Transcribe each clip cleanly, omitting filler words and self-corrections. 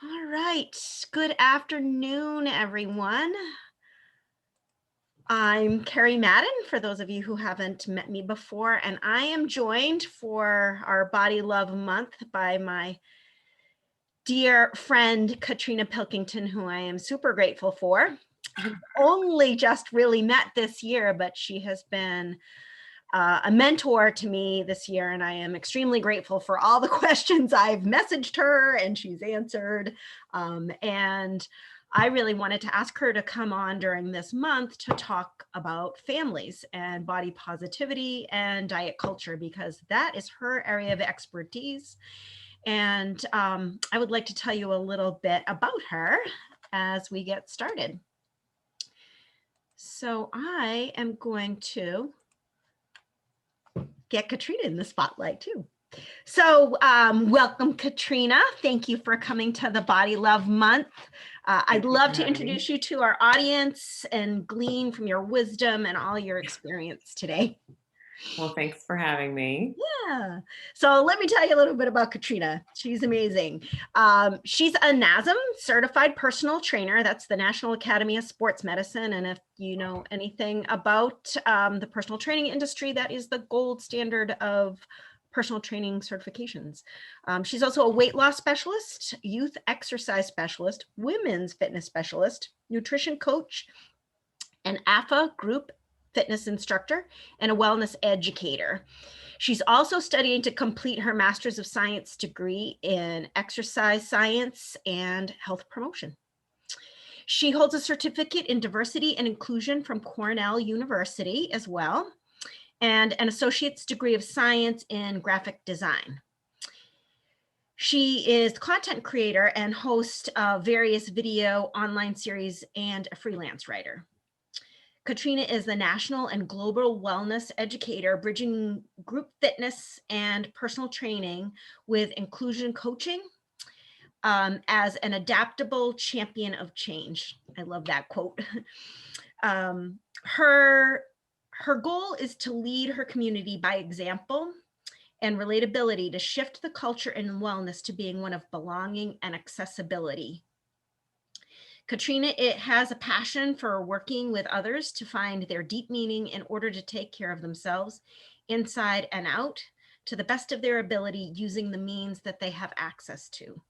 All right. Good afternoon, everyone. I'm Carrie Madden, for those of you who haven't met me before, and I am joined for our Body Love Month by my dear friend, Katrina Pilkington, who I am super grateful for. We've only just really met this year, but she has been a mentor to me this year, and I am extremely grateful for all the questions I've messaged her and she's answered. And I really wanted to ask her to come on during this month to talk about families and body positivity and diet culture, because that is her area of expertise. And I would like to tell you a little bit about her as we get started. So I am going to get Katrina in the spotlight too. So welcome, Katrina. Thank you for coming to the Body Love Month. I'd love to introduce you to our audience and glean from your wisdom and all your experience today. Well, thanks for having me. Yeah. So let me tell you a little bit about Katrina. She's amazing. She's a NASM certified personal trainer. That's the National Academy of Sports Medicine. And if you know anything about the personal training industry, that is the gold standard of personal training certifications. She's also a weight loss specialist, youth exercise specialist, women's fitness specialist, nutrition coach, an AFA group fitness instructor, and a wellness educator. She's also studying to complete her Master's of Science degree in exercise science and health promotion. She holds a certificate in diversity and inclusion from Cornell University as well, and an associate's degree of science in graphic design. She is content creator and host of various video online series and a freelance writer. Katrina is the national and global wellness educator, bridging group fitness and personal training with inclusion coaching as an adaptable champion of change. I love that quote. Her goal is to lead her community by example and relatability to shift the culture in wellness to being one of belonging and accessibility. Katrina has a passion for working with others to find their deep meaning in order to take care of themselves inside and out to the best of their ability using the means that they have access to.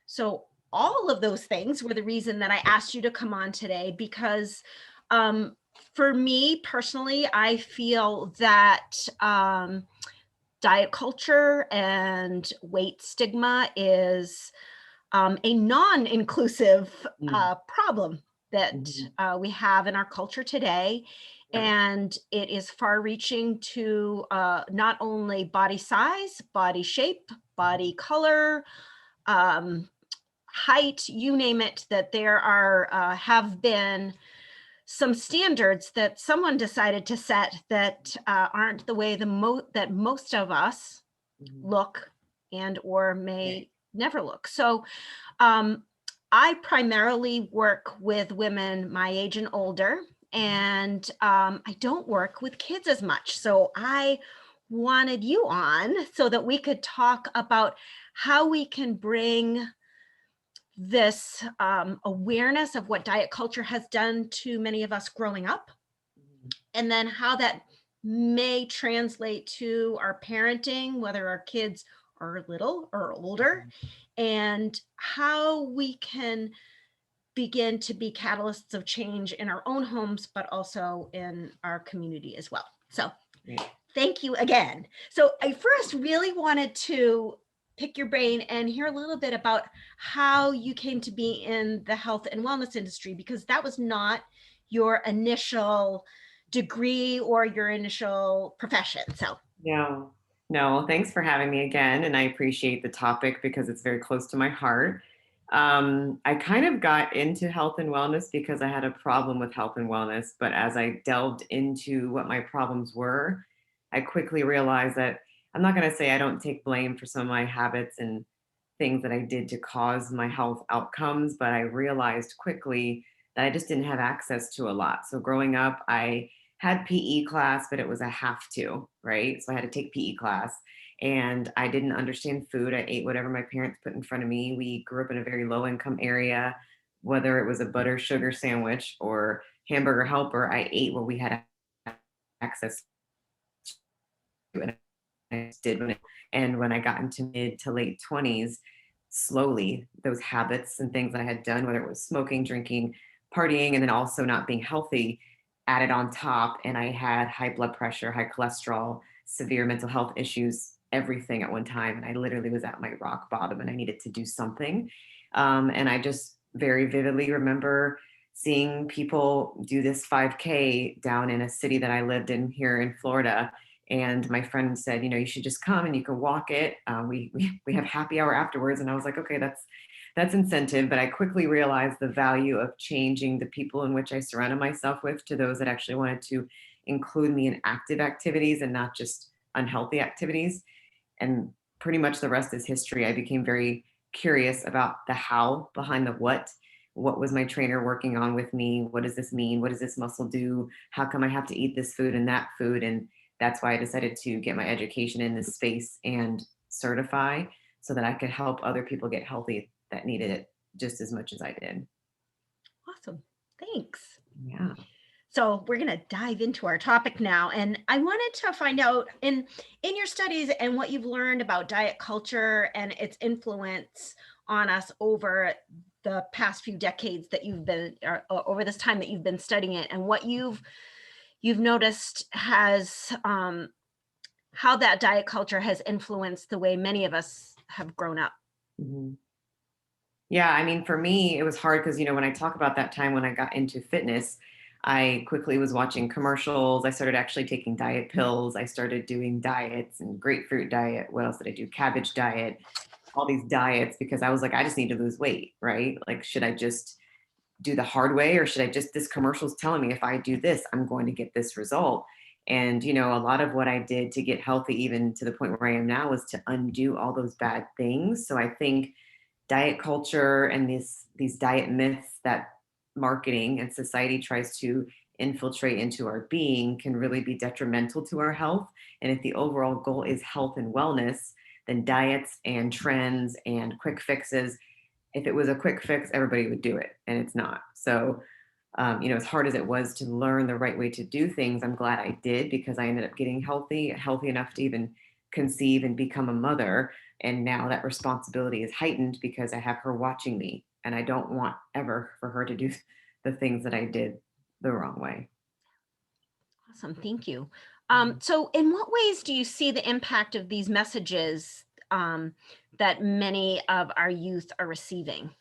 So all of those things were the reason that I asked you to come on today, because for me personally, I feel that diet culture and weight stigma is a non-inclusive problem that we have in our culture today. And it is far-reaching to not only body size, body shape, body color, height, you name it, that there are have been some standards that someone decided to set that aren't the way that most of us look and or may never look. So I primarily work with women my age and older, and I don't work with kids as much. So I wanted you on so that we could talk about how we can bring this awareness of what diet culture has done to many of us growing up, and then how that may translate to our parenting, whether our kids are little or older, and how we can begin to be catalysts of change in our own homes, but also in our community as well. So thank you again. So I first really wanted to pick your brain and hear a little bit about how you came to be in the health and wellness industry, because that was not your initial degree or your initial profession. So No, thanks for having me again. And I appreciate the topic because it's very close to my heart. I kind of got into health and wellness because I had a problem with health and wellness. But as I delved into what my problems were, I quickly realized that I'm not going to say I don't take blame for some of my habits and things that I did to cause my health outcomes, but I realized quickly that I just didn't have access to a lot. So growing up, I had PE class, but it was a have to, right? So I had to take PE class. and I didn't understand food. I ate whatever my parents put in front of me. We grew up in a very low income area. Whether it was a butter sugar sandwich or hamburger helper, I ate what we had access to. And I just did. And when I got into mid to late 20s, slowly those habits and things that I had done, whether it was smoking, drinking, partying, and then also not being healthy, added on top. And I had high blood pressure, high cholesterol, severe mental health issues, everything at one time. And I literally was at my rock bottom and I needed to do something. And I just very vividly remember seeing people do this 5K down in a city that I lived in here in Florida. And my friend said, you should just come and you can walk it. We have happy hour afterwards. And I was like, okay, that's incentive. But I quickly realized the value of changing the people in which I surrounded myself with to those that actually wanted to include me in active activities and not just unhealthy activities. And pretty much the rest is history. I became very curious about the how behind the what. What was my trainer working on with me? What does this mean? What does this muscle do? How come I have to eat this food and that food? And that's why I decided to get my education in this space and certify so that I could help other people get healthy that needed it just as much as I did. Awesome. Thanks. Yeah. So we're going to dive into our topic now. And I wanted to find out in your studies and what you've learned about diet culture and its influence on us over the past few decades that you've been, or over this time that you've been studying it, and what you've noticed has how that diet culture has influenced the way many of us have grown up. Mhm. Yeah, I mean, for me, it was hard because, when I talk about that time when I got into fitness, I quickly was watching commercials. I started actually taking diet pills. I started doing diets and grapefruit diet. What else did I do? Cabbage diet, all these diets because I was like, I just need to lose weight, right? Like, should I just do the hard way or should I just, this commercial's telling me if I do this, I'm going to get this result. And, a lot of what I did to get healthy, even to the point where I am now, was to undo all those bad things. So I think diet culture and these diet myths that marketing and society tries to infiltrate into our being can really be detrimental to our health. And if the overall goal is health and wellness, then diets and trends and quick fixes, if it was a quick fix, everybody would do it, and it's not. So, as hard as it was to learn the right way to do things, I'm glad I did because I ended up getting healthy enough to even conceive and become a mother. And now that responsibility is heightened because I have her watching me, and I don't want ever for her to do the things that I did the wrong way. Awesome. Thank you. Mhm. So, in what ways do you see the impact of these messages that many of our youth are receiving?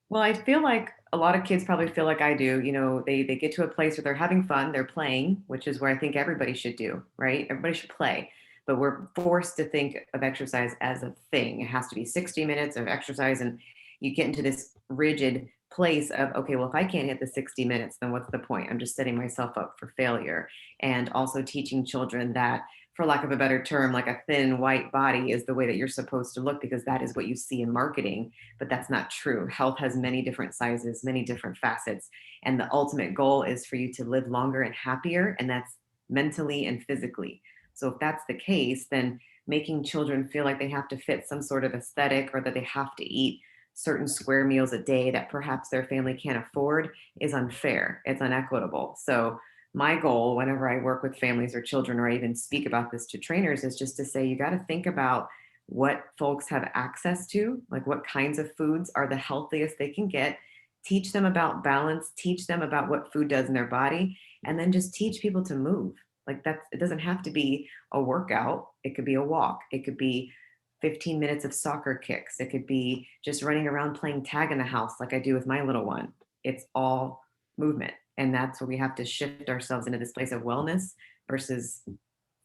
Well, I feel like a lot of kids probably feel like I do. They get to a place where they're having fun, they're playing, which is where I think everybody should do, right? Everybody should play. But we're forced to think of exercise as a thing. It has to be 60 minutes of exercise. And you get into this rigid place of, okay, well, if I can't hit the 60 minutes, then what's the point? I'm just setting myself up for failure. And also teaching children that, for lack of a better term, like a thin white body is the way that you're supposed to look because that is what you see in marketing, but that's not true. Health has many different sizes, many different facets. And the ultimate goal is for you to live longer and happier, and that's mentally and physically. So if that's the case, then making children feel like they have to fit some sort of aesthetic or that they have to eat certain square meals a day that perhaps their family can't afford is unfair. It's unequitable. So my goal whenever I work with families or children or I even speak about this to trainers is just to say you got to think about what folks have access to, like what kinds of foods are the healthiest they can get, teach them about balance, teach them about what food does in their body, and then just teach people to move. Like that's, it doesn't have to be a workout. It could be a walk. It could be 15 minutes of soccer kicks. It could be just running around playing tag in the house like I do with my little one. It's all movement. And that's where we have to shift ourselves into this place of wellness versus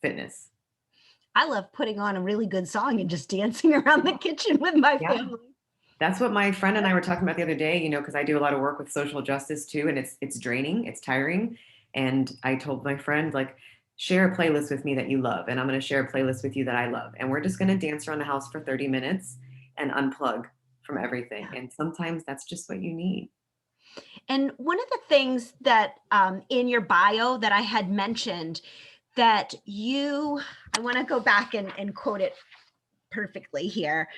fitness. I love putting on a really good song and just dancing around the kitchen with my Yeah. family. That's what my friend and I were talking about the other day, because I do a lot of work with social justice too, and it's draining, it's tiring. And I told my friend, like, share a playlist with me that you love, and I'm going to share a playlist with you that I love, and we're just going to dance around the house for 30 minutes and unplug from everything. Yeah. And sometimes that's just what you need. And one of the things that in your bio that I had mentioned that I want to go back and quote it perfectly here.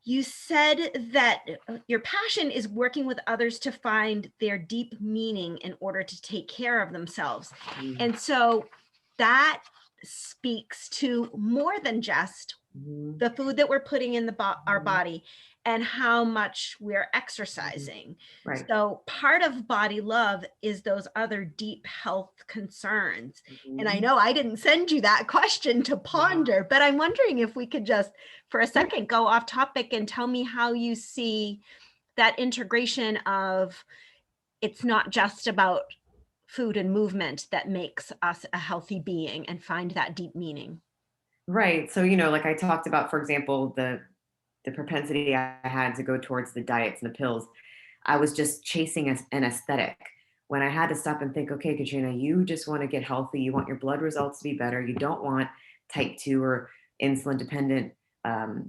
You said that your passion is working with others to find their deep meaning in order to take care of themselves. Mhm. And so that speaks to more than just Mhm. the food that we're putting in our Mhm. body and how much we're Mhm. exercising. Right. So part of body love is those other deep health concerns. And I Mhm. know I didn't send you that question to Yeah. ponder, but I'm wondering if we could just for a Yeah. second go off topic and tell me how you see that integration of it's not just about food and movement that makes us a healthy being and find that deep meaning. Right. So, like I talked about, for example, the propensity I had to go towards the diets and the pills. I was just chasing an aesthetic. When I had to stop and think, okay, Katrina, you just want to get healthy. You want your blood results to be better. You don't want type 2 or insulin dependent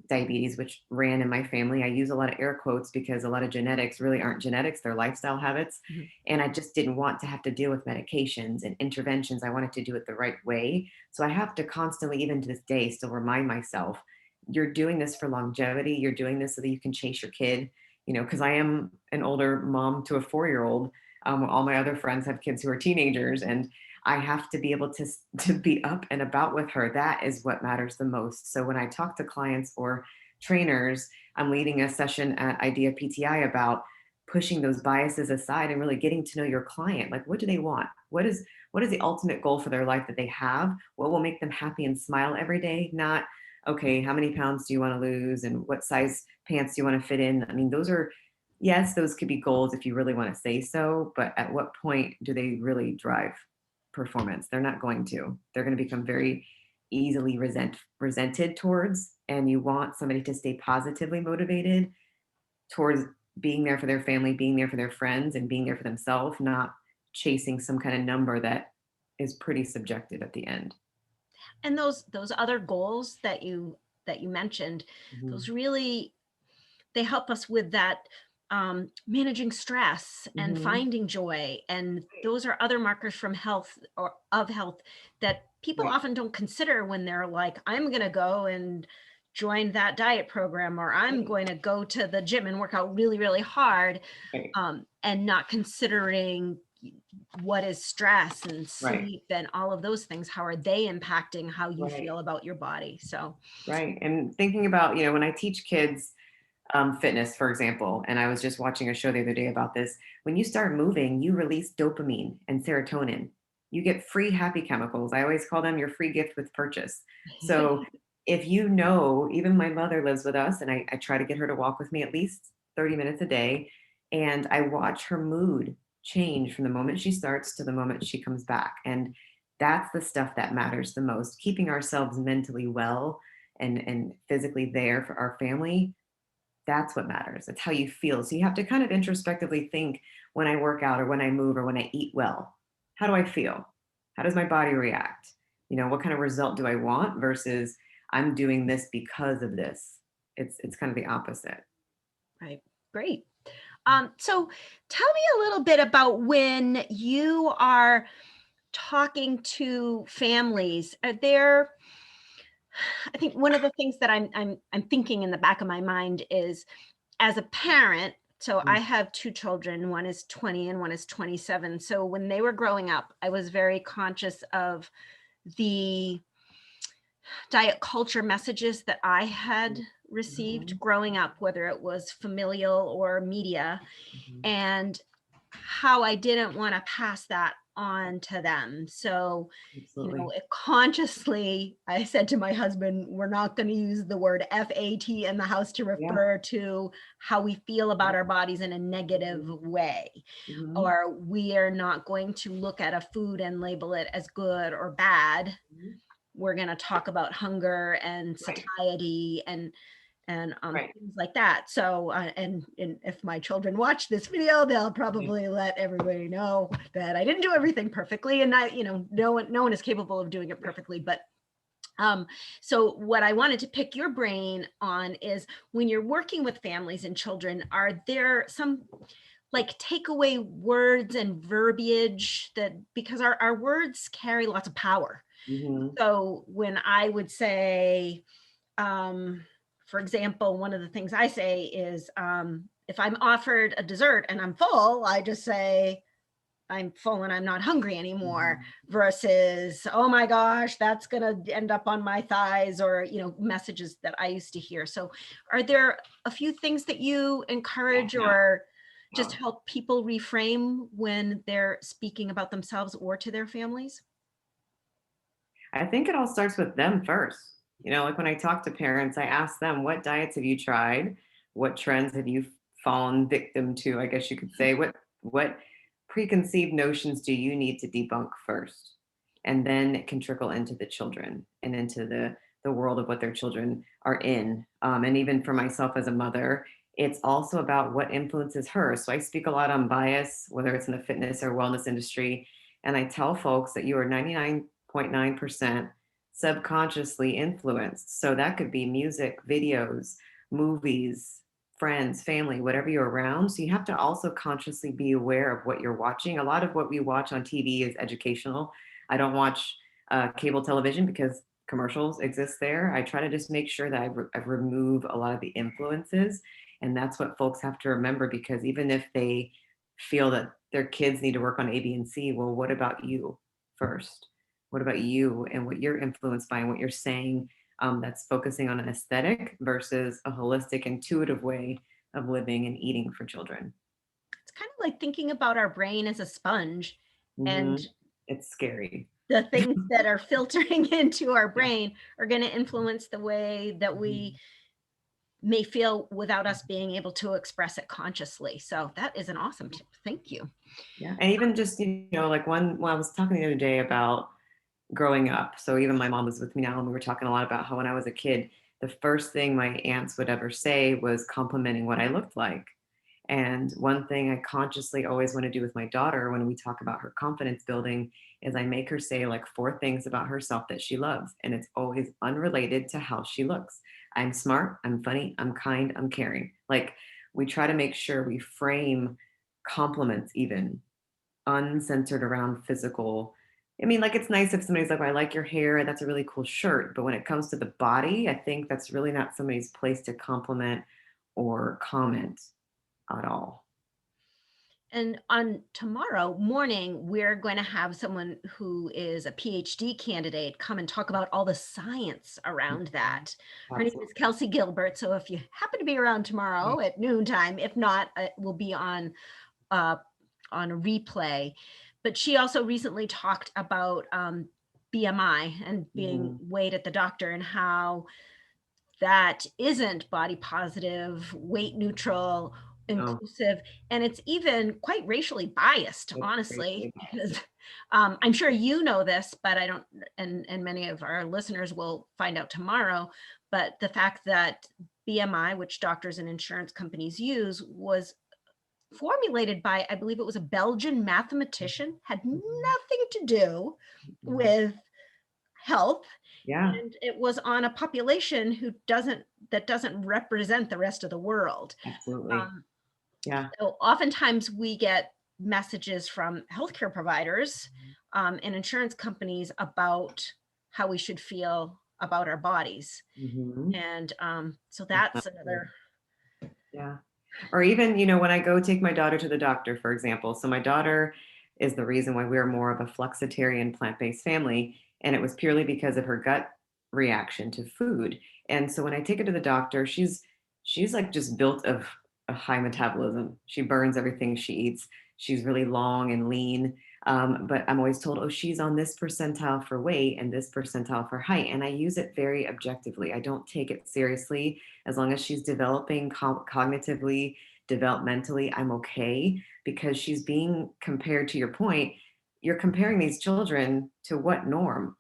diabetes, which ran in my family. I use a lot of air quotes because a lot of genetics really aren't genetics, they're lifestyle habits. Mhm. And I just didn't want to have to deal with medications and interventions. I wanted to do it the right way. So I have to constantly, even to this day, still remind myself you're doing this for longevity. You're doing this so that you can chase your kid, because I am an older mom to a 4-year-old. All my other friends have kids who are teenagers, and I have to be able to be up and about with her. That is what matters the most. So when I talk to clients or trainers, I'm leading a session at Idea PTI about pushing those biases aside and really getting to know your client. Like, what do they want? What is the ultimate goal for their life that they have? What will make them happy and smile every day? Not, okay, how many pounds do you want to lose and what size pants do you want to fit in? I mean, yes, those could be goals if you really want to say so, but at what point do they really drive performance? They're not going to. They're going to become very easily resented towards, and you want somebody to stay positively motivated towards being there for their family, being there for their friends, and being there for themselves, not chasing some kind of number that is pretty subjective at the end. And those other goals that you mentioned, those Mhm. really they help us with that managing stress and Mhm. finding joy. And Right. those are other markers from health or of health that people Right. often don't consider when they're like, I'm going to go and join that diet program, or I'm Right. going to go to the gym and work out really, really hard, Right. and not considering what is stress and Right. sleep and all of those things. How are they impacting how you Right. feel about your body? So, Right. And thinking about, when I teach kids fitness, for example, and I was just watching a show the other day about this. When you start moving, you release dopamine and serotonin. You get free happy chemicals. I always call them your free gift with purchase. So if even my mother lives with us, and I try to get her to walk with me at least 30 minutes a day, and I watch her mood change from the moment she starts to the moment she comes back. And that's the stuff that matters the most. Keeping ourselves mentally well and physically there for our family, that's what matters. It's how you feel. So you have to kind of introspectively think, when I work out or when I move or when I eat well, how do I feel? How does my body react? What kind of result do I want versus I'm doing this because of this? It's kind of the opposite. right, great. So tell me a little bit about when you are talking to families. Are there, I think one of the things that I'm thinking in the back of my mind is as a parent, so Mm. I have two children, one is 20 and one is 27. So when they were growing up, I was very conscious of the diet culture messages that I had received Mhm. growing up, whether it was familial or media, Mhm. and how I didn't want to pass that on to them. So, Absolutely. consciously, I said to my husband, we're not going to use the word FAT in the house to Yeah. refer to how we feel about Yeah. our bodies in a negative Mhm. way. Mhm. Or we are not going to look at a food and label it as good or bad. Mhm. We're going to talk about hunger and Right. satiety and Right. things like that. So, and if my children watch this video, they'll Yeah. probably let everybody know that I didn't do everything perfectly, and no one is capable of doing it Yeah. perfectly. But so what I wanted to pick your brain on is when you're working with families and children, are there some like take away words and verbiage that, because our words carry lots of power. Mhm. So when I would say, um, for example, one of the things I say is, if I'm offered a dessert and I'm full, I just say, I'm full and I'm not hungry anymore, Mhm. versus, oh my gosh, that's going to end up on my thighs, or, messages that I used to hear. So are there a few things that you encourage Yeah. or just Oh, help people reframe when they're speaking about themselves or to their families? I think it all starts with them first. Like when I talk to parents, I ask them, what diets have you tried? What trends have you fallen victim to? I guess you could say, what preconceived notions do you need to debunk first? And then it can trickle into the children and into the world of what their children are in. And even for myself as a mother, it's also about what influences her. So I speak a lot on bias, whether it's in the fitness or wellness industry. And I tell folks that you are 99.9% subconsciously influenced. So that could be music, videos, movies, friends, family, whatever you're around. So you have to also consciously be aware of what you're watching. A lot of what we watch on TV is educational. I don't watch cable television because commercials exist there. I try to just make sure that I remove a lot of the influences. And that's what folks have to remember, because even if they feel that their kids need to work on A, B, and C, well, what about you first? What about you and what you're influenced by and what you're saying, that's focusing on an aesthetic versus a holistic, intuitive way of living and eating for children? It's kind of like thinking about our brain as a sponge, and Hmm. It's scary. the things that are filtering into our Yeah. brain are going to influence the way that we Mhm. may feel without us being able to express it consciously. So that is an awesome tip. Thank you. Yeah. And even just, like when I was talking the other day about growing up. So even my mom was with me now, and we were talking a lot about how when I was a kid, the first thing my aunts would ever say was complimenting what I looked like. And one thing I consciously always want to do with my daughter when we talk about her confidence building is I make her say like four things about herself that she loves. And it's always unrelated to how she looks. I'm smart, I'm funny, I'm kind, I'm caring. Like we try to make sure we frame compliments even uncensored around physical. I mean, like it's nice if somebody's like, "I like your hair, that's a really cool shirt." But when it comes to the body, I think that's really not somebody's place to compliment or comment at all. And on tomorrow morning, we're going to have someone who is a PhD candidate come and talk about all the science around Mhm. that. Her name is Absolutely. Kelsey Gilbert. So if you happen to be around tomorrow at noontime, if not, it will be uh, on a replay. But she also recently talked about BMI and being Mhm. weighed at the doctor, and how that isn't body positive, weight neutral, No, inclusive, and it's even quite racially biased, it's honestly, crazy. because I'm sure you know this, but I don't, and many of our listeners will find out tomorrow. But the fact that BMI, which doctors and insurance companies use, was formulated by, I believe it was a Belgian mathematician, had Mhm. nothing to do Mhm. with health, Yeah, and it was on a population who doesn't represent the rest of the world. absolutely. Um, Yeah. so oftentimes we get messages from healthcare providers and insurance companies about how we should feel about our bodies, Mhm. and so that's Exactly. another. Yeah. Or even, when I go take my daughter to the doctor, for example. So my daughter is the reason why we're more of a flexitarian plant-based family. And it was purely because of her gut reaction to food. And so when I take her to the doctor, she's like just built of a high metabolism. She burns everything she eats. She's really long and lean. But I'm always told, oh, she's on this percentile for weight and this percentile for height. And I use it very objectively. I don't take it seriously. As long as she's developing cognitively, developmentally, I'm okay, because she's being compared, to your point. You're comparing these children to what norm?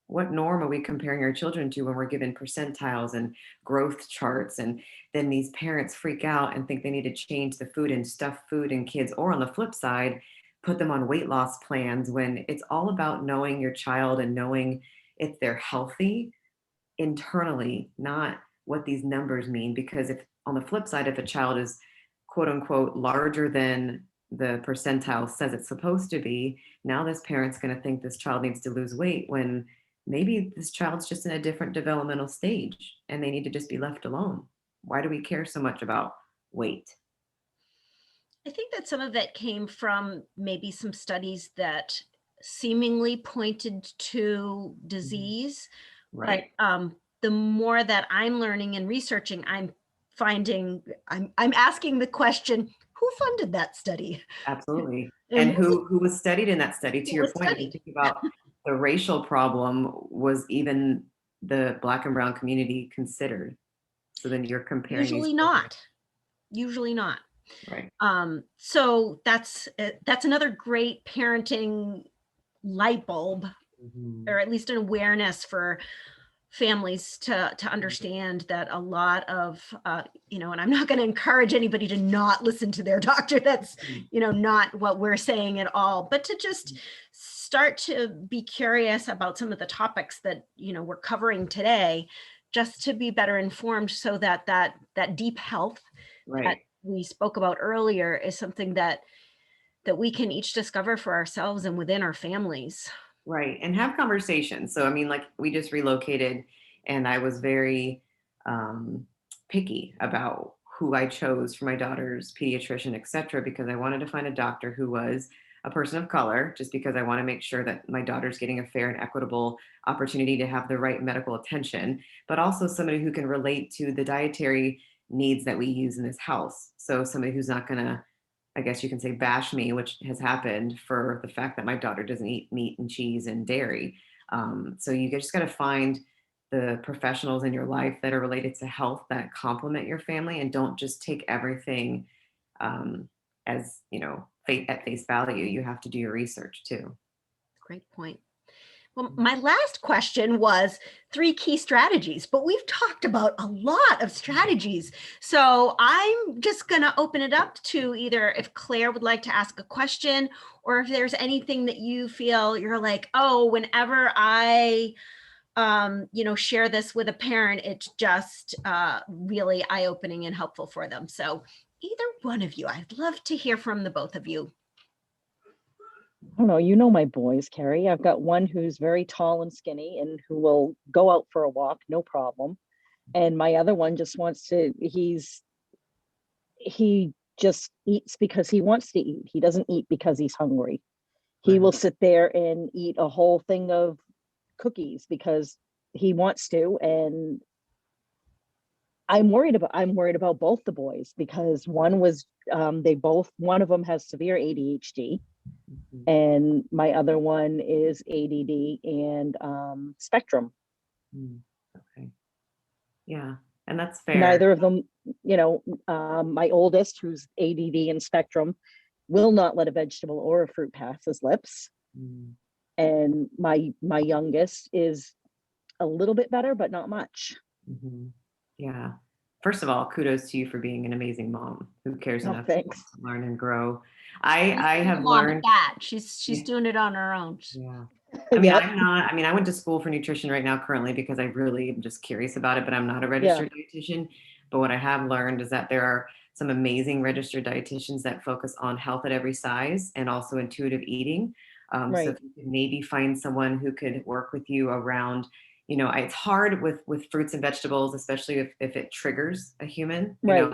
What norm are we comparing our children to when we're given percentiles and growth charts? And then these parents freak out and think they need to change the food and stuff food in kids, or on the flip side, put them on weight loss plans, when it's all about knowing your child and knowing if they're healthy internally, not what these numbers mean. Because if on the flip side, if a child is quote unquote larger than the percentile says it's supposed to be, now this parent's going to think this child needs to lose weight when maybe this child's just in a different developmental stage and they need to just be left alone. Why do we care so much about weight? I think that some of it came from maybe some studies that seemingly pointed to disease, but Right. the more that I'm learning and researching, I'm asking the question, who funded that study? Absolutely. And And who was who was studied in that study? To it your was point, if you studied? think about the racial problem, was even the Black and brown community considered? So then you're comparing these Usually children. not. Usually not. Right. So that's another great parenting light bulb, Mhm. or at least an awareness for families to understand that a lot of and I'm not going to encourage anybody to not listen to their doctor. That's Mhm. not what we're saying at all, but to just start to be curious about some of the topics that we're covering today, just to be better informed, so that that deep health that Right. we spoke about earlier is something that we can each discover for ourselves and within our families. Right. And have conversations. So, I mean, like we just relocated and I was very um, picky about who I chose for my daughter's pediatrician, et cetera, because I wanted to find a doctor who was a person of color, just because I want to make sure that my daughter's getting a fair and equitable opportunity to have the right medical attention, but also somebody who can relate to the dietary needs that we use in this house. So, somebody who's not going to, I guess you can say, bash me, which has happened for the fact that my daughter doesn't eat meat and cheese and dairy. So you just got to find the professionals in your life that are related to health that complement your family, and don't just take everything as at face value. You have to do your research too. Great point. Well, my last question was 3 key strategies, but we've talked about a lot of strategies. So I'm just going to open it up to either if Claire would like to ask a question, or if there's anything that you feel you're like, oh, whenever I, share this with a parent, it's just really eye-opening and helpful for them. So either one of you, I'd love to hear from the both of you. I don't know, you know my boys, Carrie. I've got one who's very tall and skinny and who will go out for a walk, no problem. And my other one just wants to, he just eats because he wants to eat. He doesn't eat because he's hungry. He will Right. sit there and eat a whole thing of cookies because he wants to. And I'm worried about both the boys because one of them has severe ADHD Mhm. and my other one is ADD and spectrum. Mm. Okay. Yeah. And that's fair. Neither of them, my oldest, who's ADD and spectrum, will not let a vegetable or a fruit pass his lips. Mm. And my youngest is a little bit better, but not much. Hmm. Yeah. First of all, kudos to you for being an amazing mom who cares No, enough thanks. to learn and grow. I She's have the mom at learned. that. She's Yeah. doing it on her own. Yeah. Yep. I mean, I went to school for nutrition right now currently because I really am just curious about it, but I'm not a Yeah. registered dietitian. But what I have learned is that there are some amazing registered dietitians that focus on health at every size and also intuitive eating. So Right. if you could maybe find someone who could work with you around, it's hard with fruits and vegetables, especially if it triggers a human, Right.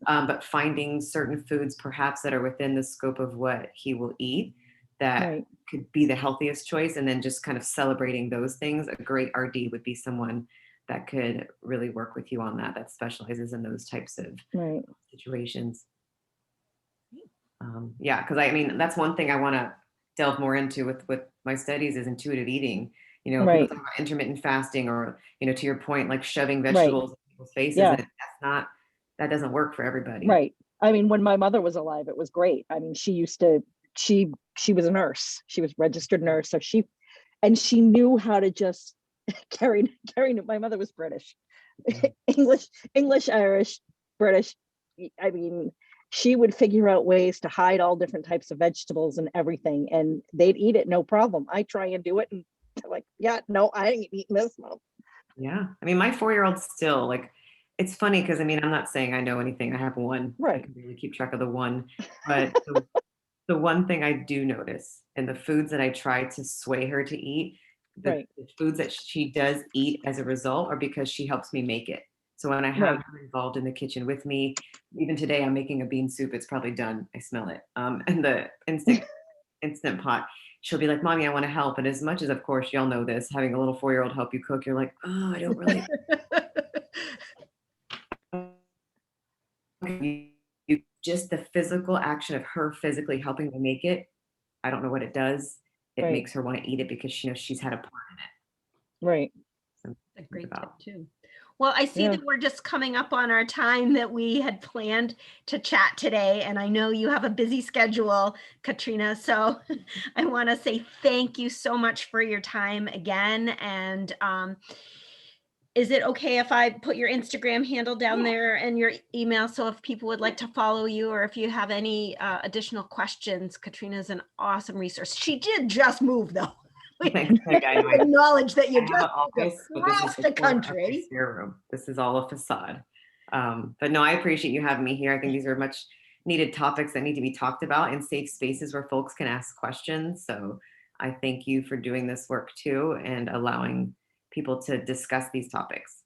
but finding certain foods perhaps that are within the scope of what he will eat that Right. could be the healthiest choice, and then just kind of celebrating those things. A great RD would be someone that could really work with you on that specializes in those types of Right. situations. Yeah, because I mean that's one thing I want to delve more into with my studies is intuitive eating. People Right. talk about intermittent fasting, or to your point, like shoving Right. vegetables in people's faces, and Yeah. that doesn't work for everybody. Right. I mean, when my mother was alive, it was great. I mean, she was a nurse. She was registered nurse. So she knew how to just carry. My mother was British, Mhm. English, Irish, British. I mean, she would figure out ways to hide all different types of vegetables and everything, and they'd eat it no problem. I try and do it, and they're like, yeah, no, I ain't eating this, Mom. Yeah. I mean, my 4-year-old still like it's funny because I mean, I'm not saying I know anything. I have one. I Right. can really keep track of the one. But the one thing I do notice in the foods that I try to sway her to eat, Right. the foods that she does eat as a result are because she helps me make it. So when I have Right. her involved in the kitchen with me, even today I'm making a bean soup. It's probably done. I smell it. And the instant pot. She'll be like, "Mommy, I want to help." And as much as, of course, y'all know this, having a little 4-year-old help you cook, you're like, "Oh, I don't really." You just the physical action of her physically helping me make it, I don't know what it does. It Right. makes her want to eat it because she knows she's had a part Right. in it. A Think great tip about. too. Well, I see Yeah. that we're just coming up on our time that we had planned to chat today. And I know you have a busy schedule, Katrina. So I want to say thank you so much for your time again. And is it okay if I put your Instagram handle down there and your email? So if people would like to follow you, or if you have any additional questions, Katrina's an awesome resource. She did just move though. We Thanks, Meg. I know acknowledge that you I have just an moved office, but this is across the the corner of my country. spare room. This is all a facade. But no, I appreciate you having me here. I think these are much needed topics that need to be talked about in safe spaces where folks can ask questions. So I thank you for doing this work too and allowing people to discuss these topics.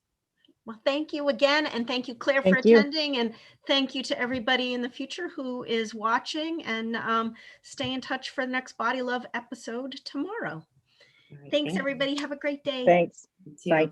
Well, thank you again. And thank you, Claire, for Thank you. attending. And thank you to everybody in the future who is watching, and stay in touch for the next Body Love episode tomorrow. All right, Thanks, thank you. everybody. Have a great day. Thanks. You too. Bye.